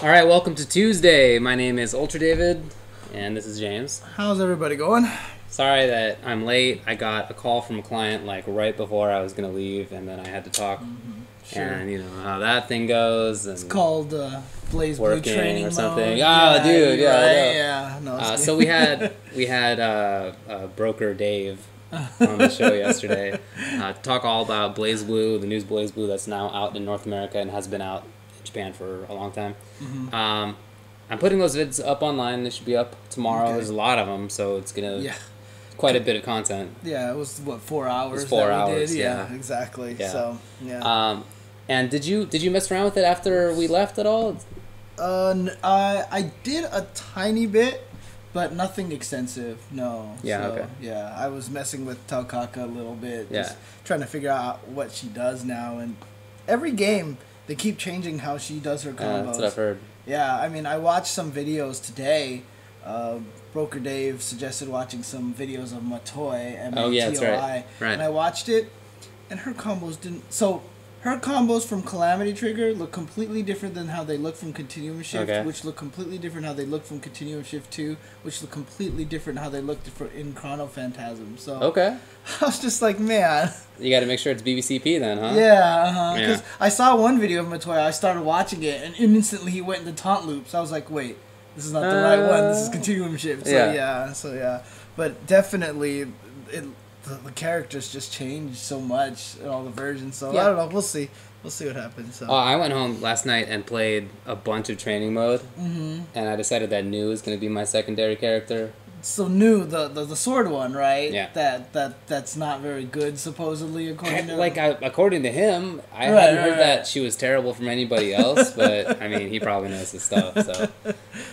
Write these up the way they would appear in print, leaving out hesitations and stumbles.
All right, welcome to Tuesday. My name is Ultra David, and this is James. How's everybody going? Sorry that I'm late. I got a call from a client like right before I was gonna leave, and then I had to talk. Sure. And you know how that thing goes. And It's called BlazBlue training or something. mode. Oh, dude, yeah, right? yeah. No, So we had broker Dave on the show yesterday talk all about BlazBlue, the news BlazBlue that's now out in North America and has been out in Japan for a long time. I'm putting those vids up online. They should be up tomorrow. Okay. There's a lot of them, so it's gonna quite a bit of content. Yeah, it was what 4 hours. It was 4 that we hours. did? Yeah, exactly. Yeah. So yeah. And did you mess around with it after we left at all? I did a tiny bit, but nothing extensive. No. Yeah. So, Okay. Yeah, I was messing with Taukaka a little bit. Just Yeah. trying to figure out what she does now, and every game they keep changing how she does her combos. That's what I've heard. Yeah, I mean, I watched some videos today. Broker Dave suggested watching some videos of Matoi, M-A-T-O-I, Oh, yeah, that's right. and I watched it, and her combos didn't... So, her combos from Calamity Trigger look completely different than how they look from Continuum Shift, which look completely different how they look from Continuum Shift 2, which look completely different how they looked in Chrono Phantasm. So Okay. I was just like, man... You got to make sure it's BBCP then, huh? Yeah, because I saw one video of Matoi, I started watching it, and instantly he went into taunt loops. I was like, wait, this is not the right one. This is Continuum Shift. So yeah. But definitely, the characters just changed so much in all the versions. So I don't know. We'll see. We'll see what happens. So. I went home last night and played a bunch of training mode, and I decided that Nu is going to be my secondary character. So Nu, the sword one, right? Yeah. That's not very good, supposedly, according to... According to him, I hadn't heard that she was terrible from anybody else, but, I mean, he probably knows his stuff, so...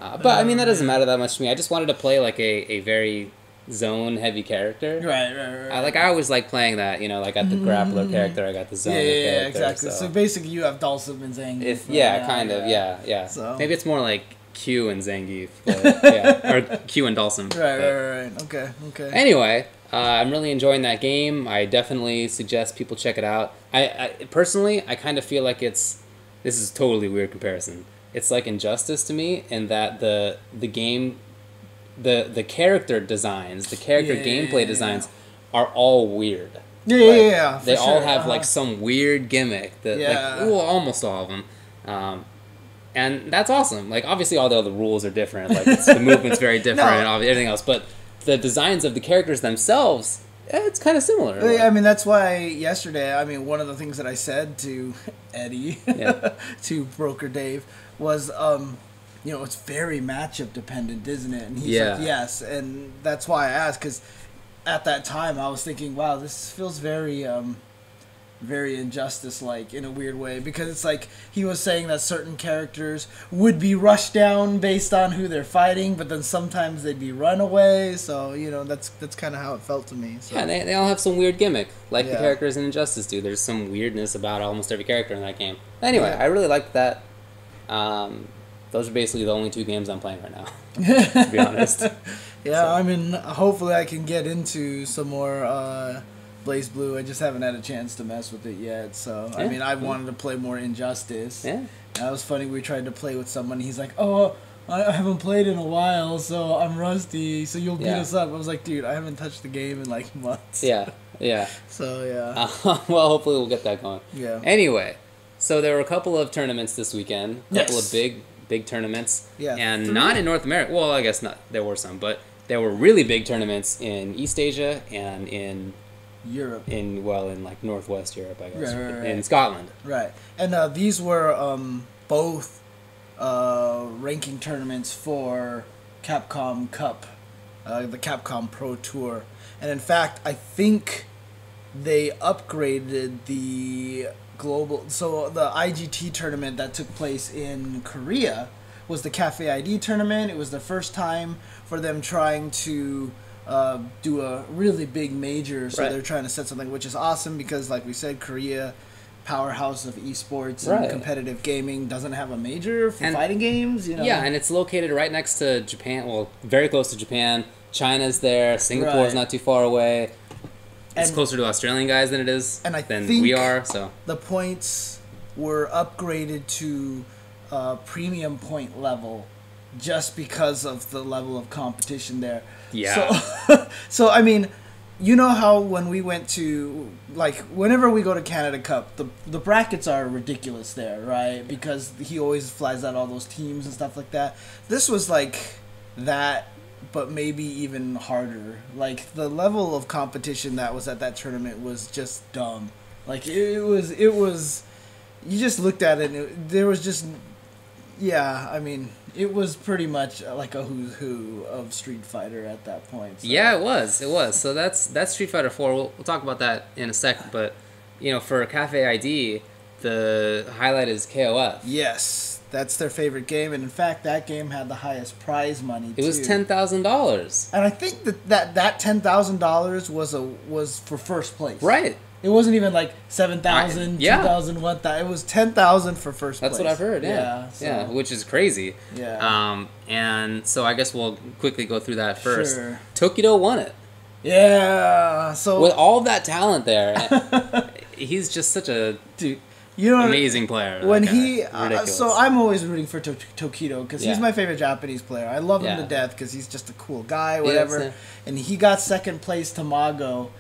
but, I mean, that doesn't matter that much to me. I just wanted to play, like, a very zone-heavy character. Right. I always like playing that, you know, like, I got the grappler character, I got the zoner character. Yeah, exactly. So basically, you have Dulcim and Zangief. Yeah. So. Maybe it's more like Q and Zangief, but, yeah, or Q and Dulcim. Right. Okay. Anyway, I'm really enjoying that game. I definitely suggest people check it out. I personally, I kind of feel like this is a totally weird comparison. It's like Injustice to me in that the game, the character designs, the character gameplay designs are all weird. Yeah. They all have like some weird gimmick that almost all of them. And that's awesome. Like, obviously, all the other rules are different. Like, the movement's very different and everything else. But the designs of the characters themselves, it's kind of similar. I mean, that's why yesterday, one of the things that I said to Eddie, to Broker Dave, was, it's very matchup dependent, isn't it? And he's like, yes. And that's why I asked, because at that time, I was thinking, wow, this feels very Injustice-like in a weird way, because it's like he was saying that certain characters would be rushed down based on who they're fighting, but then sometimes they'd be run away. So that's kind of how it felt to me. So. Yeah, they all have some weird gimmick, like the characters in Injustice do. There's some weirdness about almost every character in that game. Anyway, I really liked that. Those are basically the only two games I'm playing right now, to be honest. I mean, hopefully I can get into some more BlazBlue. I just haven't had a chance to mess with it yet. So I mean, I wanted to play more Injustice. Yeah. And that was funny. We tried to play with someone. He's like, "Oh, I haven't played in a while, so I'm rusty. So you'll beat us up." I was like, "Dude, I haven't touched the game in like months." Yeah. So well, hopefully we'll get that going. Yeah. Anyway, so there were a couple of tournaments this weekend. A couple of big tournaments. Yeah. And not in North America. Well, I guess not. There were some, but there were really big tournaments in East Asia and in Europe. In like Northwest Europe, I guess. Right. In Scotland. Right. And these were both ranking tournaments for Capcom Cup, the Capcom Pro Tour. And in fact, I think they upgraded the global... So the IGT tournament that took place in Korea was the CafeID tournament. It was the first time for them trying to... do a really big major, so they're trying to set something, which is awesome because, like we said, Korea, powerhouse of esports and competitive gaming, doesn't have a major for fighting games. Yeah, and it's located right next to Japan. Well, very close to Japan. China's there. Singapore's not too far away. It's closer to Australian guys than it is than we are. So the points were upgraded to premium point level, just because of the level of competition there. Yeah. So I mean, you know how when we went to, like, whenever we go to Canada Cup, the brackets are ridiculous there, right? Because he always flies out all those teams and stuff like that. This was like that, but maybe even harder. Like, the level of competition that was at that tournament was just dumb. Like, it was, you just looked at it and there was just, yeah, I mean, it was pretty much like a who's who of Street Fighter at that point. So. Yeah, it was. So that's Street Fighter 4. We'll talk about that in a second. But, you know, for CafeID, the highlight is KOF. Yes, that's their favorite game. And in fact, that game had the highest prize money, It was $10,000. And I think that $10,000 was for first place. Right. It wasn't even like 7,000, yeah. 2,000, 1,000. It was 10,000 for first place. That's what I've heard, yeah. Yeah, which is crazy. Yeah. And so I guess we'll quickly go through that first. Sure. Tokido won it. Yeah. So with all that talent there, he's just such a amazing player. When so I'm always rooting for Tokido because he's my favorite Japanese player. I love him to death because he's just a cool guy, whatever. And he got second place to Mago.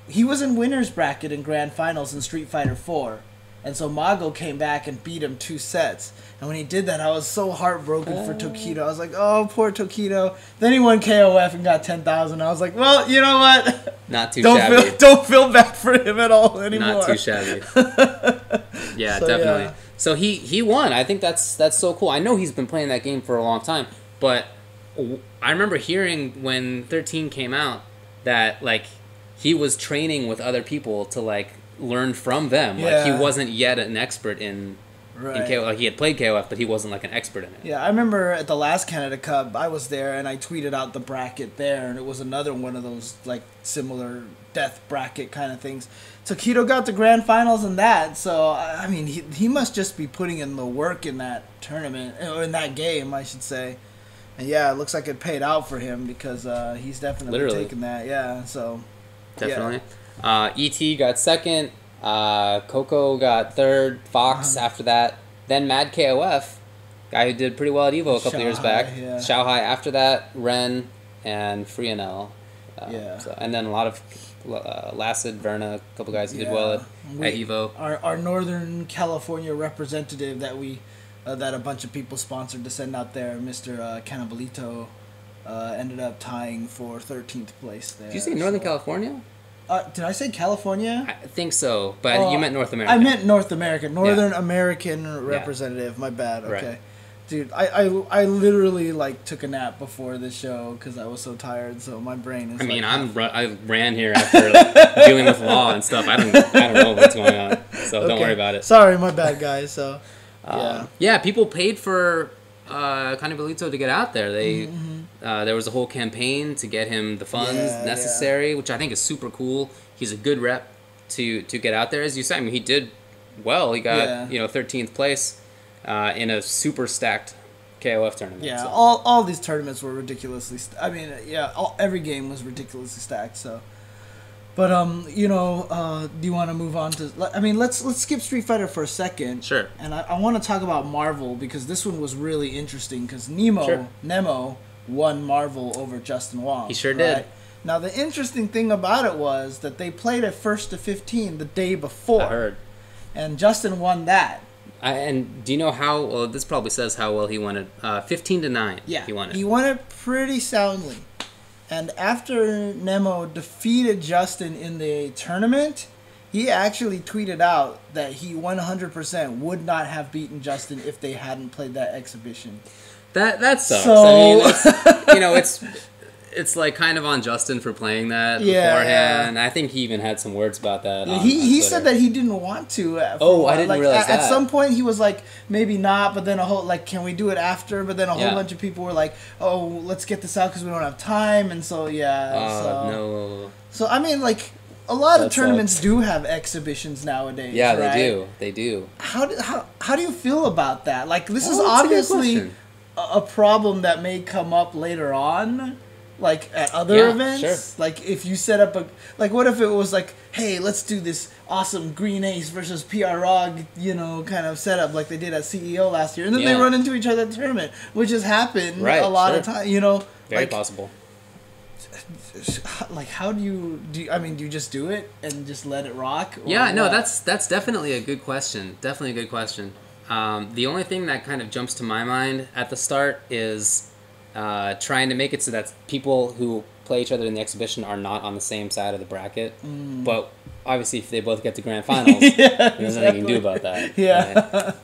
He was in winner's bracket in grand finals in Street Fighter 4. And so Mago came back and beat him 2 sets. And when he did that, I was so heartbroken for Tokido. I was like, oh, poor Tokido. Then he won KOF and got 10,000. I was like, well, you know what? Not too shabby. Don't feel bad for him at all anymore. Not too shabby. Yeah, so, definitely. Yeah. So he won. I think that's so cool. I know he's been playing that game for a long time. But I remember hearing when 13 came out that, like, he was training with other people to, like, learn from them. Yeah. Like, he wasn't yet an expert in KOF. Like, he had played KOF, but he wasn't, like, an expert in it. Yeah, I remember at the last Canada Cup, I was there, and I tweeted out the bracket there, and it was another one of those, like, similar death bracket kind of things. Tokido got to grand finals in that, so, I mean, he must just be putting in the work in that tournament, or in that game, I should say. And, yeah, it looks like it paid out for him, because he's definitely taken that, yeah, so... Definitely. Yeah. E.T. got second. Coco got third. Fox after that. Then Mad KOF, guy who did pretty well at Evo a couple years back. Yeah. Xiaohai after that. Ren and Frianel. And then a lot of Lacid, Verna, a couple guys who did well at Evo. Our Northern California representative that that a bunch of people sponsored to send out there, Mr. Canabalito, ended up tying for 13th place there. Did you say Northern California? Did I say California? I think so, but you meant North America. I meant North America. Northern American representative. My bad. Okay. Right. Dude, I literally, like, took a nap before the show because I was so tired, so my brain is... I ran here after dealing with law and stuff. I don't know what's going on, so don't worry about it. Sorry, my bad, guys. So, yeah, people paid for Canabalito to get out there. They there was a whole campaign to get him the funds necessary, which I think is super cool. He's a good rep to get out there, as you said. I mean, he did well. He got 13th place in a super stacked KOF tournament. Yeah, so. all these tournaments were ridiculously. Every game was ridiculously stacked. So, but do you want to move on to? I mean, let's skip Street Fighter for a second. Sure. And I want to talk about Marvel because this one was really interesting because Nemo won Marvel over Justin Wong. He sure did. Now the interesting thing about it was that they played at 1st to 15 the day before. I heard. And Justin won that. And do you know how? Well, this probably says how well he won it. 15-9. Yeah, he won it. He won it pretty soundly. And after Nemo defeated Justin in the tournament, he actually tweeted out that he 100% would not have beaten Justin if they hadn't played that exhibition. That sucks. So... I mean, it's like kind of on Justin for playing that beforehand. Yeah. I think he even had some words about that. Yeah, he said that he didn't want to. I didn't realize that. At some point, he was like, maybe not, but then can we do it after? But then a whole bunch of people were like, oh, let's get this out because we don't have time. And so, no. So, I mean, like, a lot of tournaments do have exhibitions nowadays. Yeah, right? They do. How do you feel about that? Like, this is obviously a problem that may come up later on. like at other events? Sure. Like if you set up what if it was like, hey, let's do this awesome Green Ace versus PR Rog, kind of setup like they did at CEO last year, and then they run into each other at the tournament, which has happened a lot of times, Very possible. Like, how do you just do it and just let it rock? Yeah, no, that's definitely a good question. Definitely a good question. The only thing that kind of jumps to my mind at the start is trying to make it so that people who play each other in the exhibition are not on the same side of the bracket. But obviously, if they both get to grand finals, there's nothing you can do about that. Yeah.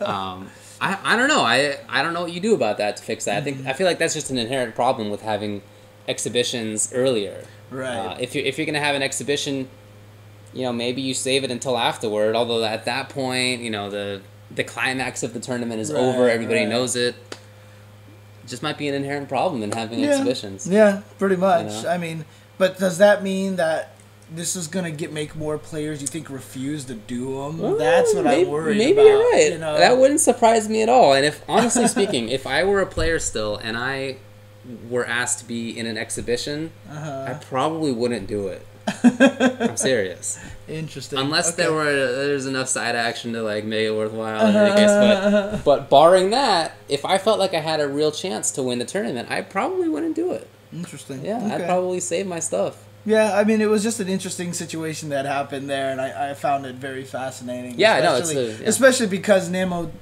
Right? I don't know. I don't know what you do about that to fix that. I feel like that's just an inherent problem with having exhibitions earlier. Right. If you're gonna have an exhibition, maybe you save it until afterward. Although at that point, the climax of the tournament is over. Everybody knows it. Just might be an inherent problem in having exhibitions. Yeah, pretty much. I mean, but does that mean that this is gonna make more players, you think, refuse to do them? Well, that's what I'm worried about. Maybe you're right. That wouldn't surprise me at all. And if, honestly speaking, if I were a player still and I were asked to be in an exhibition, I probably wouldn't do it. I'm serious. Interesting. Unless there's enough side action to like make it worthwhile in any case. But barring that, if I felt like I had a real chance to win the tournament, I probably wouldn't do it. Interesting. Yeah, I'd probably save my stuff. Yeah, I mean, it was just an interesting situation that happened there, and I found it very fascinating. Yeah, no, especially because Nemo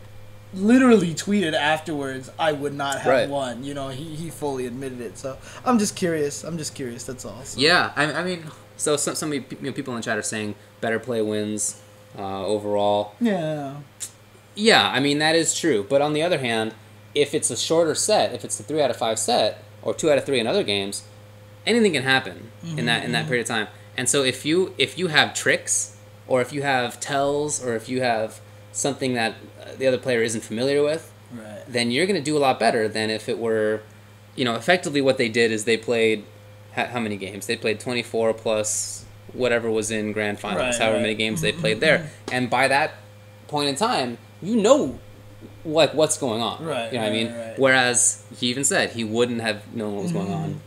literally tweeted afterwards, I would not have won. He fully admitted it. So I'm just curious. That's all. So. Yeah, I mean, so some people in the chat are saying better play wins overall. Yeah. Yeah, I mean, that is true. But on the other hand, if it's a shorter set, if it's a 3 out of 5 set or 2 out of 3 in other games, anything can happen in that period of time. And so if you have tricks, or if you have tells, or if you have something that the other player isn't familiar with, then you're going to do a lot better than if it were, effectively what they did is they played, how many games? They played 24 plus whatever was in grand finals, however many games they played there. And by that point in time, what's going on. Right. You know what I mean? Right. Whereas he even said he wouldn't have known what was going on.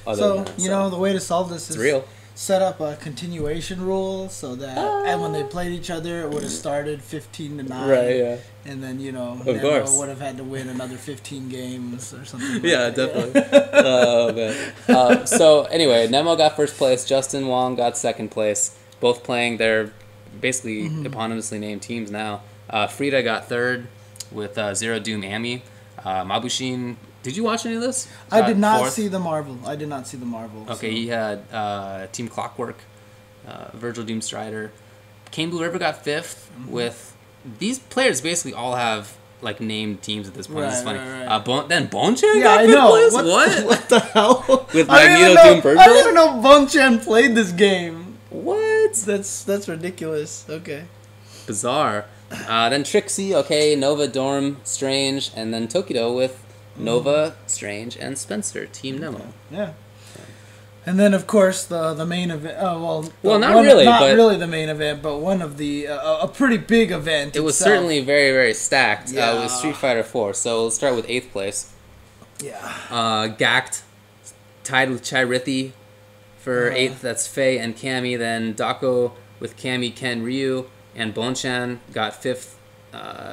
The way to solve this is real. Set up a continuation rule so that and when they played each other, it would have started 15-9. Right, yeah. And then, Nemo would have had to win another 15 games or something. Definitely. Oh, man. So, anyway, Nemo got first place. Justin Wong got second place. Both playing their basically eponymously named teams now. Frida got third with Zero Doom Ami. Mabushin... Did you watch any of this? I did not see the Marvel. Okay, he had Team Clockwork, Virgil Doomstrider. Kane Blue River got fifth with... These players basically all have like named teams at this point. It's funny. Then Bonchan got fifth place? What the hell? With Magneto Doom Virgil? I didn't even know Bonchan played this game. What? That's ridiculous. Okay. Bizarre. Then Trixie, Nova, Dorm, Strange, and then Tokido with Nova, Strange, and Spencer, Team Nemo. Yeah. And then, of course, the main event. Not really the main event, but one of the a pretty big event. It was certainly very, very stacked. It was Street Fighter 4. So let's start with 8th place. Yeah. Gact tied with Chai Rithi for 8th. That's Faye and Cammy. Then Dako with Cammy, Ken, Ryu, and Bonchan got 5th.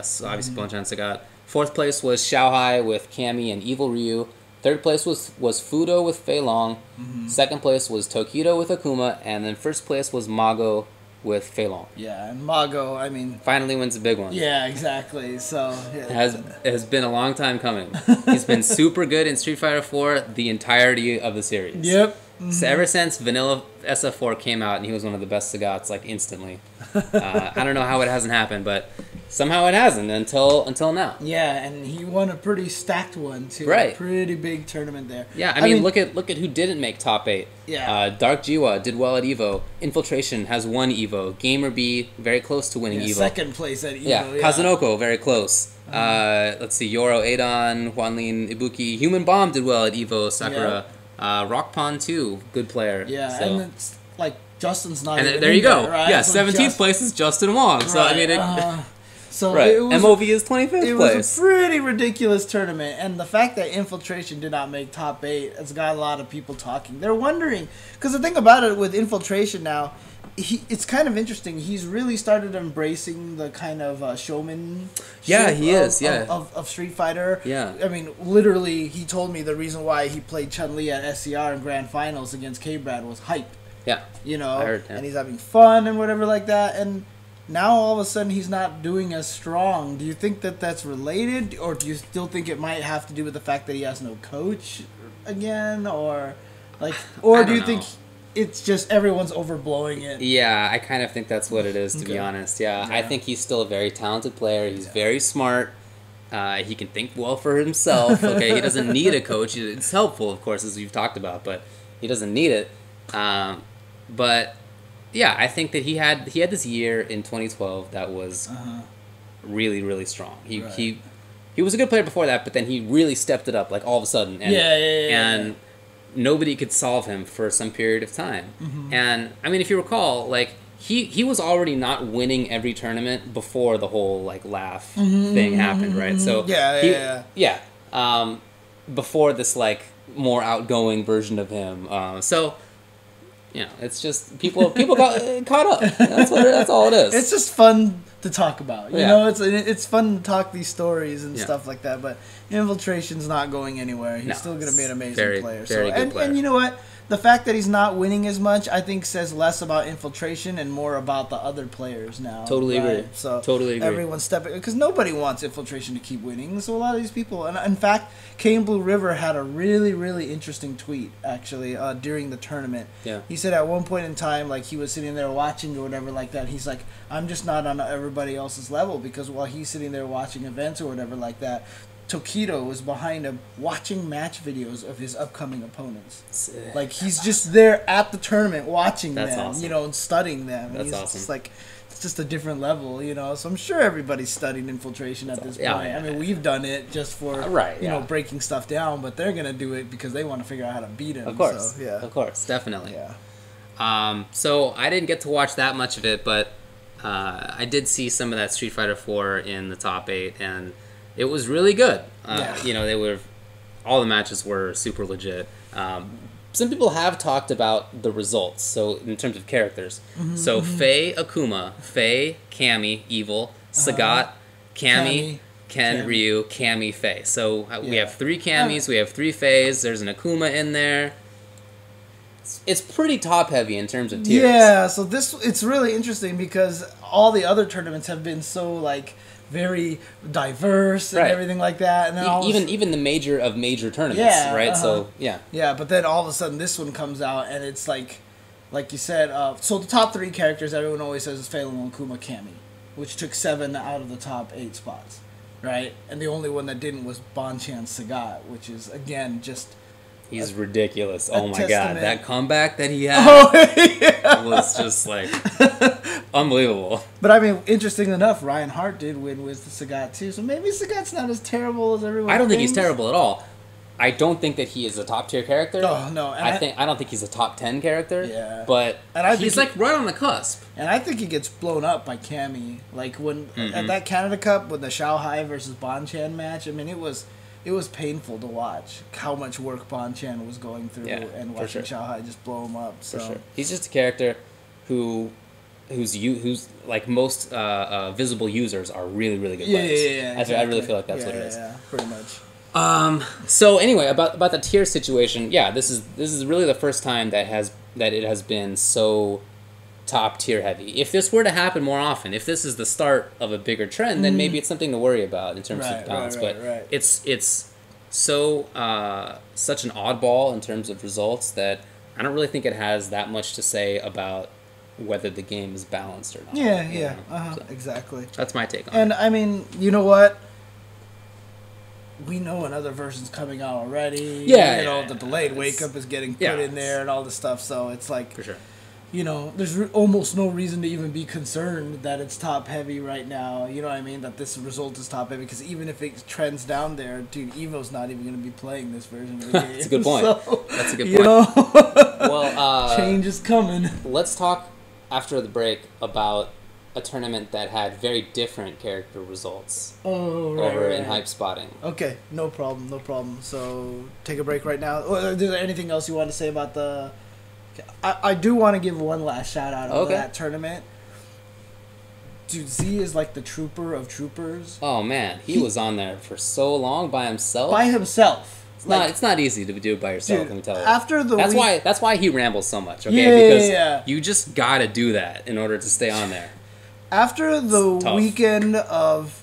So obviously Bonchan got. 4th place was Xiaohai with Cammy and Evil Ryu. 3rd place was Fudo with Fei Long. 2nd place was Tokido with Akuma. And then 1st place was Mago with Fei Long. Yeah, and Mago, finally wins a big one. Yeah, exactly. So it has been a long time coming. He's been super good in Street Fighter 4 the entirety of the series. Yep. So ever since Vanilla SF4 came out, and he was one of the best Sagats, instantly. I don't know how it hasn't happened, but somehow it hasn't until now. Yeah, and he won a pretty stacked one too. Right. A pretty big tournament there. Yeah, I mean look at who didn't make top 8. Yeah. Dark Jiwa did well at Evo. Infiltration has won Evo. Gamer B very close to winning Evo. 2nd place at Evo. Yeah. Kazunoko very close. Let's see, Yoro, Adon, Huanlin, Ibuki. Human Bomb did well at Evo. Sakura. Rockpon 2, good player. Yeah, so. and it's like Justin's not. And even there you go. there, right? Yeah, 17th place is Justin Wong. So right, So right. it was, MOV is 25th place. It was a pretty ridiculous tournament, and the fact that Infiltration did not make top 8 has got a lot of people talking. They're wondering, because the thing about it with Infiltration now, it's kind of interesting. He's really started embracing the kind of showman. Yeah, he is. Of Street Fighter. Yeah. I mean, literally, he told me the reason why he played Chun-Li at SCR in Grand Finals against K-Brad was hype. Yeah. You know, I heard, yeah. And he's having fun and whatever like that. And now all of a sudden he's not doing as strong. Do you think that that's related, or do you still think it might have to do with the fact that he has no coach again, or do you think it's just everyone's overblowing it? Yeah, I kind of think that's what it is, to be honest. Yeah, I think he's still a very talented player. He's very smart. He can think well for himself. Okay, he doesn't need a coach. It's helpful, of course, as you've talked about, but he doesn't need it. But yeah, I think that he had this year in 2012 that was really, really strong. He was a good player before that, but then he really stepped it up like all of a sudden. And, and nobody could solve him for some period of time. And I mean, if you recall, like he was already not winning every tournament before the whole like laugh thing happened, right? So before this like more outgoing version of him. So you know, it's just people got caught up. That's all it is. It's just fun to talk about. You know, it's fun to talk these stories and stuff like that. But Infiltration's not going anywhere. He's still going to be an amazing player. Very good player. And you know what? The fact that he's not winning as much, I think, says less about Infiltration and more about the other players now. Totally agree. So totally agree. Everyone's stepping, because nobody wants Infiltration to keep winning. So a lot of these people, and in fact, Kane Blue River had a really, really interesting tweet actually during the tournament. Yeah. He said at one point in time, like he was sitting there watching or whatever like that. He's like, I'm just not on everybody else's level, because while he's sitting there watching events or whatever like that, Tokido was behind him watching match videos of his upcoming opponents. Sick. Like he's just there at the tournament watching them, awesome. you know, and studying them. That's he's awesome. Just like, it's just a different level, you know. So I'm sure everybody's studying Infiltration at this point. I mean, we've done it just for you know, breaking stuff down, but they're gonna do it because they want to figure out how to beat him. Of course, so, yeah, of course, definitely. Yeah. So I didn't get to watch that much of it, but I did see some of that Street Fighter 4 in the top 8, and it was really good. You know, all the matches were super legit. Some people have talked about the results, so in terms of characters. So Faye Akuma, Faye, Cammy, Evil, Sagat, Cammy, Ken, Ryu, Cammy, Faye. So we have 3 Cammys, we have 3 Fays, there's an Akuma in there. It's pretty top heavy in terms of tiers. Yeah, so it's really interesting because all the other tournaments have been so like very diverse and everything like that, and then even the major of major tournaments, right? So but then all of a sudden this one comes out and it's like you said. So the top 3 characters everyone always says is Phelan, Kuma, Cammy, which took 7 out of the top 8 spots, right? And the only one that didn't was Bonchan Sagat, which is again just. He's ridiculous. Oh my testament. God. That comeback that he had was just like unbelievable. But I mean, interesting enough, Ryan Hart did win with Sagat too. So maybe Sagat's not as terrible as everyone I don't think thinks. he's terrible at all. I don't think that he is a top tier character. Oh, no. And I don't think he's a top 10 character. Yeah. But he's like right on the cusp. And I think he gets blown up by Cammy. Like when at that Canada Cup with the Shanghai versus Bonchan match, I mean it was painful to watch how much work Bonchan was going through and watching Shanghai just blow him up. So. For sure. He's just a character who's like most visible users are really, really good players. Exactly. I really feel like that's what it is. Yeah, pretty much. So anyway, about the tier situation, this is really the first time that it has been so top tier heavy. If this were to happen more often, if this is the start of a bigger trend, then maybe it's something to worry about in terms of balance. But it's so such an oddball in terms of results that I don't really think it has that much to say about whether the game is balanced or not. So exactly. That's my take on it. And it. I mean, you know what? We know another version's coming out already. The delayed wake up is getting put in there and all this stuff. So it's like, for sure. You know, there's almost no reason to even be concerned that it's top heavy right now. You know what I mean? That this result is top heavy, because even if it trends down there, dude, Evo's not even going to be playing this version of the game. That's a good point. That's a good point. You know, well, change is coming. Let's talk after the break about a tournament that had very different character results right, over in Hypespotting. Okay, no problem, no problem. So take a break right now. Is there anything else you want to say about the... I do want to give one last shout out of that tournament. Dude, Z is like the trooper of troopers. Oh man, he was on there for so long by himself. By himself. It's not easy to do it by yourself. Dude, let me tell you. After the that's why he rambles so much. Okay, because you just gotta do that in order to stay on there. After the weekend of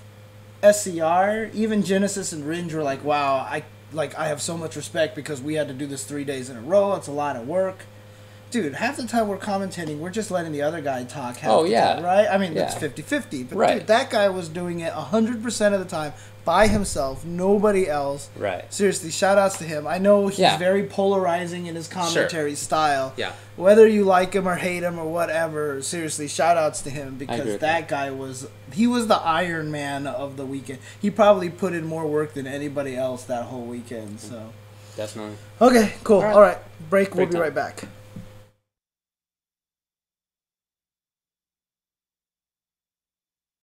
SCR, even Genesis and Ringe were like, "Wow, I have so much respect because we had to do this 3 days in a row. It's a lot of work." Dude, half the time we're commentating, we're just letting the other guy talk half the time, right? I mean, it's 50-50. But dude, that guy was doing it 100% of the time by himself, nobody else. Right. Seriously, shout-outs to him. I know he's very polarizing in his commentary style. Yeah. Whether you like him or hate him or whatever, seriously, shout-outs to him because that guy was the Iron Man of the weekend. He probably put in more work than anybody else that whole weekend, so. Definitely. Okay, cool. All right. Break. We'll be right back.